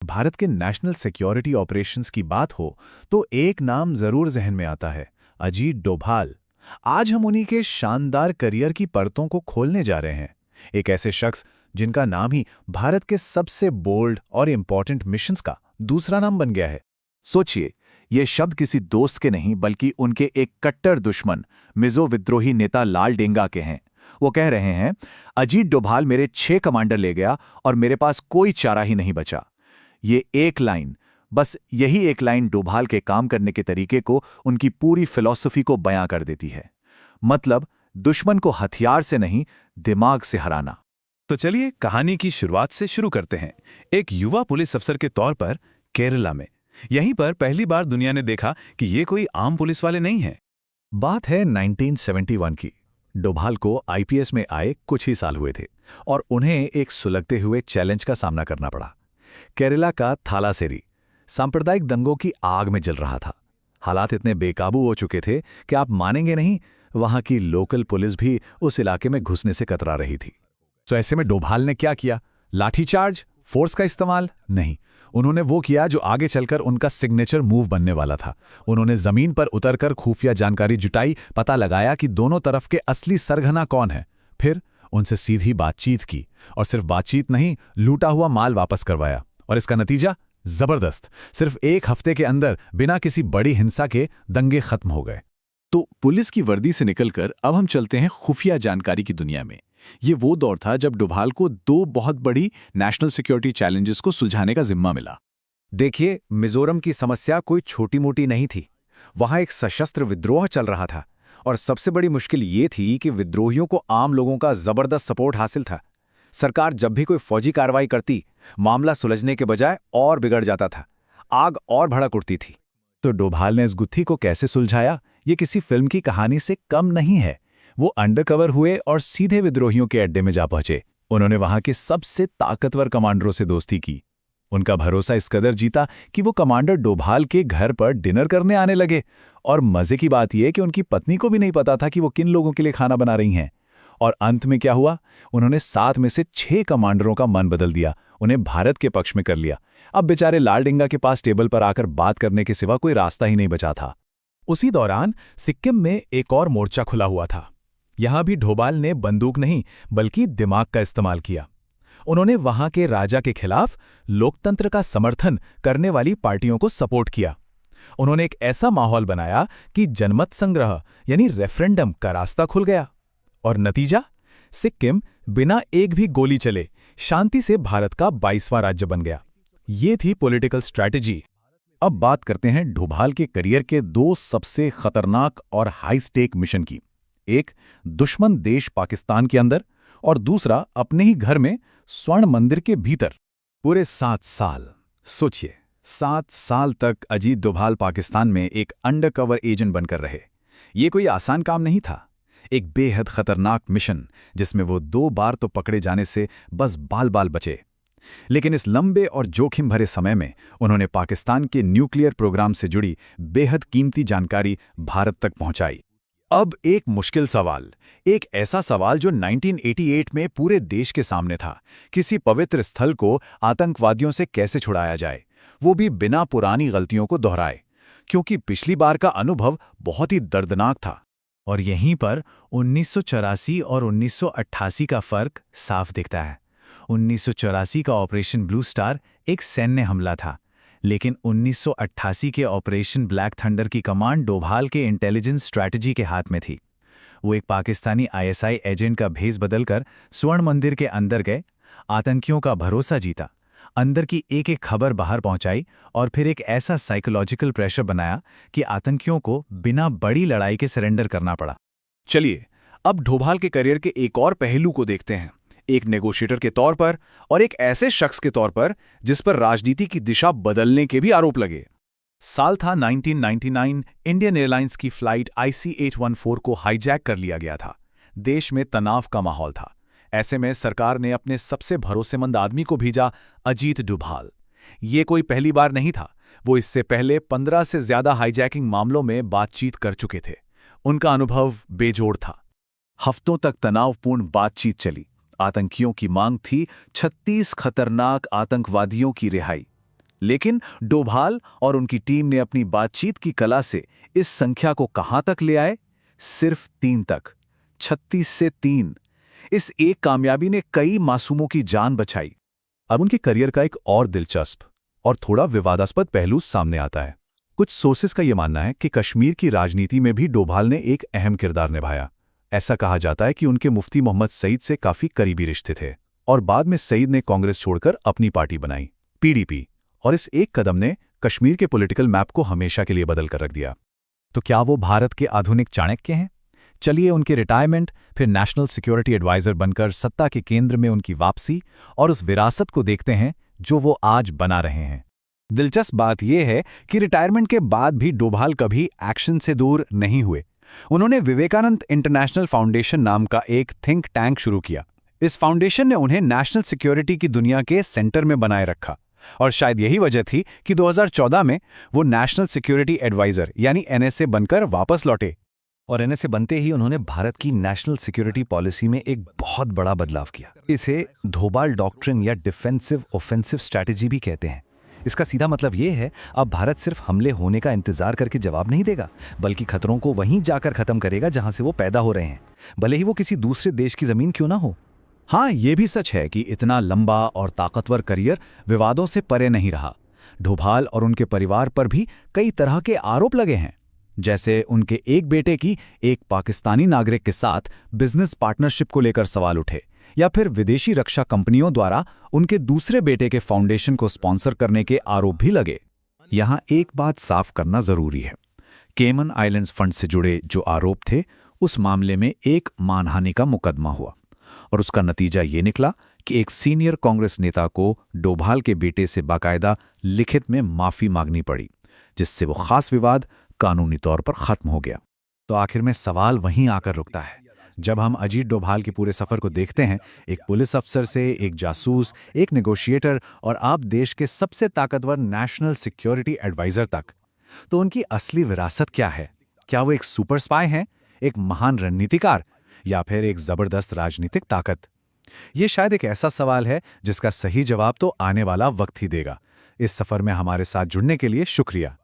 भारत के national security operations की बात हो तो एक नाम जरूर जहन में आता है, अजीत डोभाल। आज हम उन्हीं के शानदार करियर की परतों को खोलने जा रहे हैं। एक ऐसे शख्स जिनका नाम ही भारत के सबसे बोल्ड और इंपॉर्टेंट मिशंस का दूसरा नाम बन गया है। सोचिए, ये शब्द किसी दोस्त के नहीं बल्कि उनके एक कट्टर दुश्मन मिजो विद्रोही नेता लाल डेंगा के हैं। वो कह रहे हैं, अजीत डोभाल मेरे 6 कमांडर ले गया और मेरे पास कोई चारा ही नहीं बचा। ये एक लाइन, बस यही एक लाइन डोभाल के काम करने के तरीके को, उनकी पूरी फिलॉसफी को बयां कर देती है। मतलब दुश्मन को हथियार से नहीं, दिमाग से हराना। तो चलिए कहानी की शुरुआत से शुरू करते हैं। एक युवा पुलिस अफसर के तौर पर केरला में, यहीं पर पहली बार दुनिया ने देखा कि ये कोई आम पुलिस वाले नहीं हैं। बात है 1971 की। डोभाल को आईपीएस में आए कुछ ही साल हुए थे और उन्हें एक सुलगते हुए चैलेंज का सामना करना पड़ा। केरला का थालासेरी सांप्रदायिक दंगों की आग में जल रहा था। हालात इतने बेकाबू हो चुके थे कि आप मानेंगे नहीं, वहां की लोकल पुलिस भी उस इलाके में घुसने से कतरा रही थी। तो ऐसे में डोभाल ने क्या किया? लाठीचार्ज, फोर्स का इस्तेमाल? नहीं, उन्होंने वो किया जो आगे चलकर उनका सिग्नेचर मूव बनने वाला था। उन्होंने जमीन पर उतरकर खुफिया जानकारी जुटाई, पता लगाया कि दोनों तरफ के असली सरगना कौन है। फिर उनसे सीधी बातचीत की और सिर्फ बातचीत नहीं, लूटा हुआ माल वापस करवाया। और इसका नतीजा जबरदस्त। सिर्फ 1 हफ्ते के अंदर बिना किसी बड़ी हिंसा के दंगे खत्म हो गए। तो पुलिस की वर्दी से निकलकर अब हम चलते हैं खुफिया जानकारी की दुनिया में। ये वो दौर था जब डोभाल को 2 बहुत बड़ी नेशनल सिक्योरिटी चैलेंजेस को सुलझाने का जिम्मा मिला। देखिए, मिजोरम की समस्या कोई छोटी मोटी नहीं थी। वहां एक सशस्त्र विद्रोह चल रहा था और सबसे बड़ी मुश्किल ये थी कि विद्रोहियों को आम लोगों का जबरदस्त सपोर्ट हासिल था। सरकार जब भी कोई फौजी कार्रवाई करती, मामला सुलझने के बजाय और बिगड़ जाता था, आग और भड़क उठती थी। तो डोभाल ने इस गुत्थी को कैसे सुलझाया, ये किसी फिल्म की कहानी से कम नहीं है। वो अंडरकवर हुए और सीधे विद्रोहियों के अड्डे में जा पहुंचे। उन्होंने वहां के सबसे ताकतवर कमांडरों से दोस्ती की। उनका भरोसा इस कदर जीता कि वो कमांडर डोभाल के घर पर डिनर करने आने लगे। और मजे की बात यह कि उनकी पत्नी को भी नहीं पता था कि वो किन लोगों के लिए खाना बना रही हैं। और अंत में क्या हुआ? उन्होंने 7 में से 6 कमांडरों का मन बदल दिया, उन्हें भारत के पक्ष में कर लिया। अब बेचारे लाल डेंगा के पास टेबल पर आकर बात करने के सिवा कोई रास्ता ही नहीं बचा था। उसी दौरान सिक्किम में एक और मोर्चा खुला हुआ था। यहां भी डोभाल ने बंदूक नहीं बल्कि दिमाग का इस्तेमाल किया। उन्होंने वहां के राजा के खिलाफ लोकतंत्र का समर्थन करने वाली पार्टियों को सपोर्ट किया। उन्होंने एक ऐसा माहौल बनाया कि जनमत संग्रह यानी रेफरेंडम का रास्ता खुल गया। और नतीजा, सिक्किम बिना एक भी गोली चले शांति से भारत का 22वां राज्य बन गया। ये थी पॉलिटिकल स्ट्रैटेजी। अब बात करते हैं डोभाल के करियर के 2 सबसे खतरनाक और हाई स्टेक मिशन की। एक दुश्मन देश पाकिस्तान के अंदर और दूसरा अपने ही घर में स्वर्ण मंदिर के भीतर। पूरे 7 साल। सोचिए, 7 साल तक अजीत डोभाल पाकिस्तान में एक अंडरकवर एजेंट बनकर रहे। ये कोई आसान काम नहीं था। एक बेहद खतरनाक मिशन जिसमें वो 2 बार तो पकड़े जाने से बस बाल बाल बचे। लेकिन इस लंबे और जोखिम भरे समय में उन्होंने पाकिस्तान के न्यूक्लियर प्रोग्राम से जुड़ी बेहद कीमती जानकारी भारत तक पहुंचाई। अब एक मुश्किल सवाल, एक ऐसा सवाल जो 1988 में पूरे देश के सामने था। किसी पवित्र स्थल को आतंकवादियों से कैसे छुड़ाया जाए, वो भी बिना पुरानी गलतियों को दोहराए, क्योंकि पिछली बार का अनुभव बहुत ही दर्दनाक था। और यहीं पर 1984 और 1988 का फर्क साफ दिखता है। 1984 का ऑपरेशन ब्लू स्टार एक सैन्य हमला था, लेकिन 1988 के ऑपरेशन ब्लैक थंडर की कमांड डोभाल के इंटेलिजेंस स्ट्रैटेजी के हाथ में थी। वो एक पाकिस्तानी आईएसआई एजेंट का भेष बदलकर स्वर्ण मंदिर के अंदर गए, आतंकियों का भरोसा जीता, अंदर की एक एक खबर बाहर पहुंचाई और फिर एक ऐसा साइकोलॉजिकल प्रेशर बनाया कि आतंकियों को बिना बड़ी लड़ाई के सरेंडर करना पड़ा। चलिए, अब डोभाल के करियर के एक और पहलू को देखते हैं, एक नेगोशिएटर के तौर पर और एक ऐसे शख्स के तौर पर जिस पर राजनीति की दिशा बदलने के भी आरोप लगे। साल था 1999। इंडियन एयरलाइंस की फ्लाइट IC-814 को हाईजैक कर लिया गया था। देश में तनाव का माहौल था। ऐसे में सरकार ने अपने सबसे भरोसेमंद आदमी को भेजा, अजीत डोभाल। ये कोई पहली बार नहीं था। वो इससे पहले 15 से ज्यादा हाईजैकिंग मामलों में बातचीत कर चुके थे। उनका अनुभव बेजोड़ था। हफ्तों तक तनावपूर्ण बातचीत चली। आतंकियों की मांग थी 36 खतरनाक आतंकवादियों की रिहाई। लेकिन डोभाल और उनकी टीम ने अपनी बातचीत की कला से इस संख्या को कहां तक ले आए? सिर्फ 3 तक। 36 से 3। इस एक कामयाबी ने कई मासूमों की जान बचाई। अब उनके करियर का एक और दिलचस्प और थोड़ा विवादास्पद पहलू सामने आता है। कुछ सोर्सेस का यह मानना है कि कश्मीर की राजनीति में भी डोभाल ने एक अहम किरदार निभाया। ऐसा कहा जाता है कि उनके मुफ्ती मोहम्मद सईद से काफी करीबी रिश्ते थे और बाद में सईद ने कांग्रेस छोड़कर अपनी पार्टी बनाई, पीडीपी, और इस एक कदम ने कश्मीर के पॉलिटिकल मैप को हमेशा के लिए बदल कर रख दिया। तो क्या वो भारत के आधुनिक चाणक्य हैं? चलिए उनके रिटायरमेंट, फिर नेशनल सिक्योरिटी एडवाइजर बनकर सत्ता के केंद्र में उनकी वापसी और उस विरासत को देखते हैं जो वो आज बना रहे हैं। दिलचस्प बात यह है कि रिटायरमेंट के बाद भी डोभाल कभी एक्शन से दूर नहीं हुए। उन्होंने विवेकानंद इंटरनेशनल फाउंडेशन नाम का एक थिंक टैंक शुरू किया। इस फाउंडेशन ने उन्हें नेशनल सिक्योरिटी की दुनिया के सेंटर में बनाए रखा और शायद यही वजह थी कि 2014 में वो नेशनल सिक्योरिटी एडवाइजर यानी एनएसए बनकर वापस लौटे। और एनएसए बनते ही उन्होंने भारत की नेशनल सिक्योरिटी पॉलिसी में एक बहुत बड़ा बदलाव किया। इसे डोभाल डॉक्ट्रिन या डिफेंसिव ऑफेंसिव स्ट्रैटेजी भी कहते हैं। इसका सीधा मतलब ये है, अब भारत सिर्फ हमले होने का इंतजार करके जवाब नहीं देगा, बल्कि खतरों को वहीं जाकर खत्म करेगा जहां से वो पैदा हो रहे हैं, भले ही वो किसी दूसरे देश की जमीन क्यों ना हो। हाँ, ये भी सच है कि इतना लंबा और ताकतवर करियर विवादों से परे नहीं रहा। डोभाल और उनके परिवार पर भी कई तरह के आरोप लगे हैं, जैसे उनके एक बेटे की एक पाकिस्तानी नागरिक के साथ बिजनेस पार्टनरशिप को लेकर सवाल उठे, या फिर विदेशी रक्षा कंपनियों द्वारा उनके दूसरे बेटे के फाउंडेशन को स्पॉन्सर करने के आरोप भी लगे। यहां एक बात साफ करना जरूरी है, केमन आइलैंड्स फंड से जुड़े जो आरोप थे, उस मामले में एक मानहानि का मुकदमा हुआ और उसका नतीजा ये निकला कि एक सीनियर कांग्रेस नेता को डोभाल के बेटे से बाकायदा लिखित में माफी मांगनी पड़ी, जिससे वो खास विवाद कानूनी तौर पर खत्म हो गया। तो आखिर में सवाल वहीं आकर रुकता है। जब हम अजीत डोभाल के पूरे सफर को देखते हैं, एक पुलिस अफसर से एक जासूस, एक नेगोशिएटर और आप देश के सबसे ताकतवर नेशनल सिक्योरिटी एडवाइजर तक, तो उनकी असली विरासत क्या है? क्या वो एक सुपर स्पाई हैं, एक महान रणनीतिकार, या फिर एक जबरदस्त राजनीतिक ताकत? ये शायद एक ऐसा सवाल है जिसका सही जवाब तो आने वाला वक्त ही देगा। इस सफर में हमारे साथ जुड़ने के लिए शुक्रिया।